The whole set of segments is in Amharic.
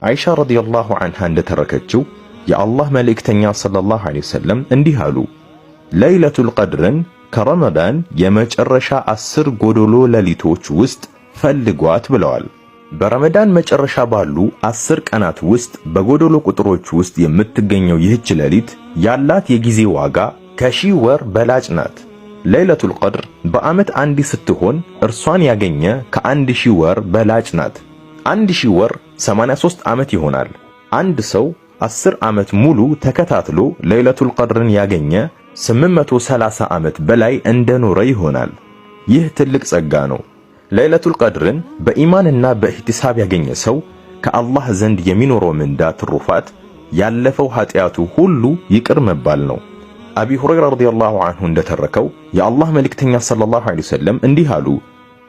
አይሻ ረዲየላሁ ዐንሃ እንደተረከችው የአላህ መልእክተኛ ሰለላሁ ዐለይሂ ወሰለም እንዲህ አሉ። ለይለቱል ቀድርን ከረመዳን የመጨረሻ 10 ጎዶሎ ሌሊቶች ውስጥ ፈልጓት ብለዋል። በረመዳን መጨረሻ ባሉ 10 ቀናት ውስጥ በጎዶሎ ቁጥሮች ውስጥ የምትገኘው ይህች ሌሊት ያላት የጊዜ ዋጋ ከሺህ ወር በላጭ ናት። ለይለቱል ቀድር በዓመት አንድ ስትሆን እርሷን ያገኘ ከ1000 ወር በላጭ ናት። 1000 ወር 83 ዓመት ይሆናል። አንድ ሰው 10 ዓመት ሙሉ ተከታትሎ ለይለቱል ቀድርን ያገኘ 830 ዓመት በላይ እንደኖረ ይሆናል። ይህ ትልቅ ጸጋ ነው። ለይለቱል ቀድርን በኢማንና በኢህቲሳብ ያገኘ ሰው ከአላህ ዘንድ የሚኖረው ምንዳ ትሩፋት ያለፈው ኃጢአቱ ሁሉ ይቅር መባል ነው። አቢ ሁረይራ ረዲየላሁ ዐንሁ እንደተረከው የአላህ መልእክተኛ ሰለላሁ ዐለይሂ ወሰለም እንዲህ አሉ።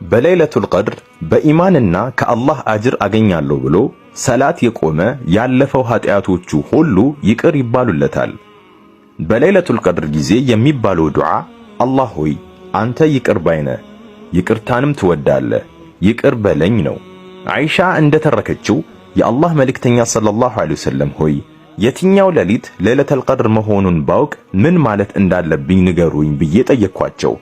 በለይለቱል ቀድር በኢማንና ከአላህ አጅር አገኛለሁ ብሎ ሰላት የቆመ ያለፈው ኃጢአቶቹ ሁሉ ይቅር ይባሉለታል። በለይለቱል ቀድር ጊዜ የሚባለው ዱዓ አላህ ሆይ አንተ ይቅር ባይ ነህ፣ ይቅርታንም ትወዳለህ፣ ይቅር በለኝ ነው። አይሻ እንደተረከችው የአላህ መልእክተኛ ሰለላሁ ዐለይሂ ወሰለም ሆይ የትኛው ሌሊት ለይለቱል ቀድር መሆኑን ባውቅ ምን ማለት እንዳለብኝ ንገሩኝ ብዬ ጠየቅኳቸው።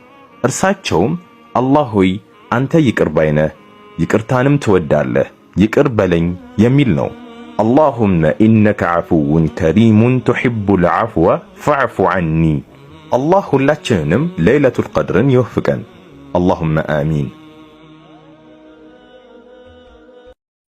እርሳቸውም አላህ ሆይ አንተ ይቅር ባይ ነህ፣ ይቅርታንም ትወዳለህ፣ ይቅር በለኝ የሚል ነው። አላሁመ ኢነከ ዐፉውን ከሪሙን ቱሒቡል ዐፍወ ፈዕፉ ዐኒ። አላህ ሁላችንንም ለይለቱል ቀድርን ይወፍቀን። አላሁመ አሚን።